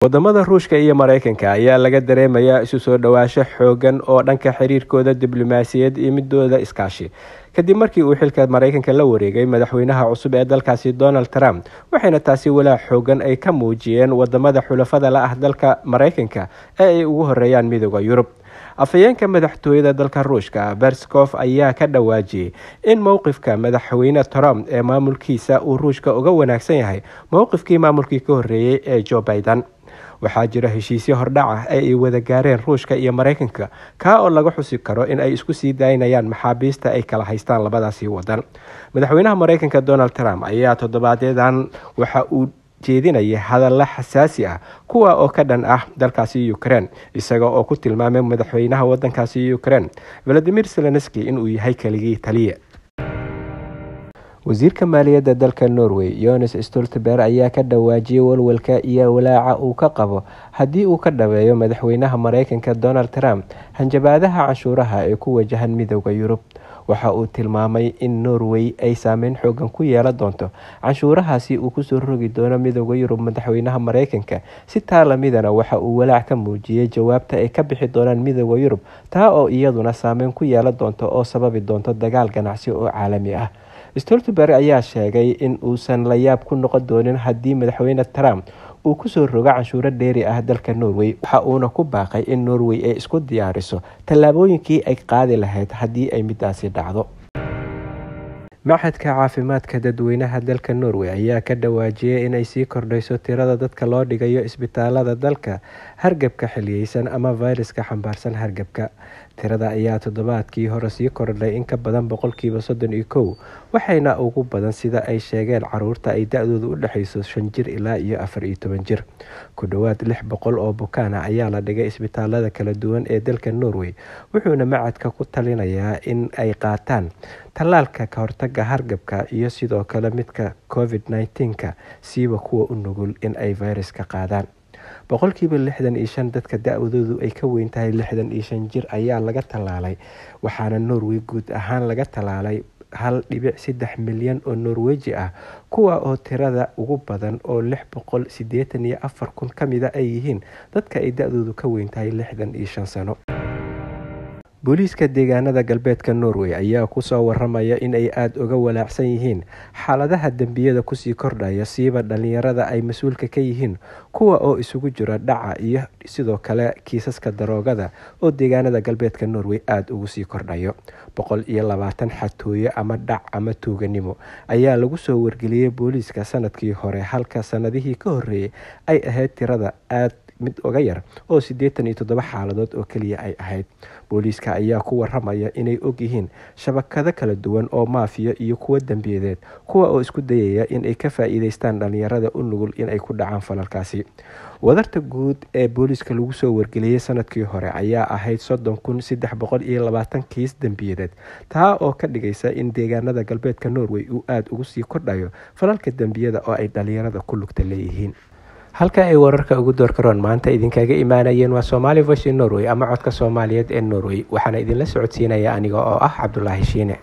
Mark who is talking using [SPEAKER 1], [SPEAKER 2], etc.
[SPEAKER 1] wadamada Ruushka iyo Mareykanka ayaa laga dareemayaa isu soo dhawaasho xoogan oo dhanka xiriirkooda diblomaasiyad iyo midooda iskaashi kadib markii uu xilka Mareykanka la wareegay madaxweynaha cusub ee dalkaasi Donald Trump waxayna taasi walaac xoogan ay ka muujiyeen wadamada xulafada la ah dalka Mareykanka ee ay ugu horeeyaan midowga Yurub. afayeenka madaxtooyada dalka Ruushka Peskov ayaa ka dhawaajiyay in mowqifka madaxweyne Trump ee maamulkiisa uu Ruushka uga wanaagsan yahay mowqifkii maamulkii ka horeeyay ee Joe Biden. waxaa jira heshiisyo hordhac ah ay wada gaareen Ruushka iyo Mareykanka ka oo laga xusi karo in ay isku sii daynayaan maxaabiista ay kala haystaan labadaasi wadan. madaxweynaha Mareykanka Donald Trump ayaa toddobaadyadaan waxa uu jeedinaya hadallo xasaasi ah kuwa oo ka dhan ah dalkaasi Ukraine isaga oo ku tilmaamay madaxweynaha wadankaasi Ukraine Volodymyr Zelensky inuu yahay kaligii taliye. wasiirka maaliyadda dalka Norway Jens Stoltenberg ayaa ka dhawaajiyay walwalka iyo walaaca uu ka qabo haddii uu ka dhaweeyo madaxweynaha Mareykanka Donald Trump hanjabaadaha canshuuraha ee ku wajahan midowga Yurub. waxa uu tilmaamay in Norway ay saameyn xoogan ku yeelan doonto canshuurahaasi uu ku soo rogi doono midowga Yurub madaxweynaha Mareykanka. si taalamidana waxa uu walaac ka muujiyay jawaabta ay ka bixi doonaan midowga Yurub taa oo iyaduna saameyn ku yeelan doonto oo sababi doonto dagaal ganacsi oo caalami ah. Stoltenberg ayaa sheegay in uusan la yaab ku noqon doonin haddii madaxweyne Trump uu ku soo rogo canshuuro dheeri ah dalka Norway. waxa uuna ku baaqay in Norway ay isku diyaariso tallaabooyinkii ay qaadi lahayd haddii ay midaasi dhacdo. Maxadka caafimaadka dadweynaha dalka Norway ayaa ka dhawaajiyay in ay sii kordhayso tirada dadka loo dhigayo isbitaalada dalka hargabka xiliyeysan ama fayraska xambaarsan hargabka. tirada ayaa toddobaadkii hore sii kordhay in ka badan 31%, waxayna ugu badan sida ay sheegeen caruurta ay da'doodu u dhaxayso 5 jir ilaa 14 jir. ku dhawaad 600 oo bukaan ah ayaa la dhigay isbitaalada kala duwan ee dalka Norway, wuxuuna macadka ku talinayaa in ay qaataan tallaalka ka hortagga hargabka iyo sidoo kale midka COVID-19 siiba kuwa u nugul in ay fayraska qaadaan. 65% dadka da'doodu ay ka weyn tahay 65 jir ayaa laga tallaalay, waxaana Norway guud ahaan laga tallaalay 1.3 milyan oo Norweji ah, kuwa oo tirada ugu badan oo 684,000 ka mid ah ay yihiin dadka ay da'doodu ka weyn tahay 65 sano. booliiska deegaanada galbeedka Norway ayaa ku soo waramaya in ay aad uga walaacsan yihiin xaaladaha dambiyada ku sii kordhaya siiba dhalinyarada ay mas'uulka ka yihiin, kuwa oo isugu jira dhaca iyo sidoo kale kiisaska daroogada oo deegaanada galbeedka Norway aad ugu sii kordhayo. 120 xatooyo ama dhac ama tuuganimo ayaa lagu soo wargeliyay booliiska sanadkii hore, halka sanadihii ka horeeyay ay ahayd tirada aad mid uga yar oo 87 xaaladood oo kaliya ay ahayd. booliiska ayaa ku waramaya inay og yihiin shabakado kala duwan oo maafiya iyo kuwa dambiyeed, kuwa oo isku dayaya in ay ka faa'iideystaan dhalinyarada u nugul in ay ku dhacaan falalkaasi. wadarta guud ee booliiska lagu soo wargeliyay sanadkii hore ayaa ahayd 30,320 kiis dambiyeed, taa oo ka dhigaysa in deegaanada galbeedka Norway uu aad ugu sii kordhayo falalka dambiyada oo ay dhalinyarada ku lugta leeyihiin. halka ay wararka ugu doorkaroon maanta idinkaga imaanayeen waa Somali Voice Norway ama codka Soomaaliyeed ee Norway, waxaana idinla socodsiinaya aniga oo ah Cabdullaahi Shiine.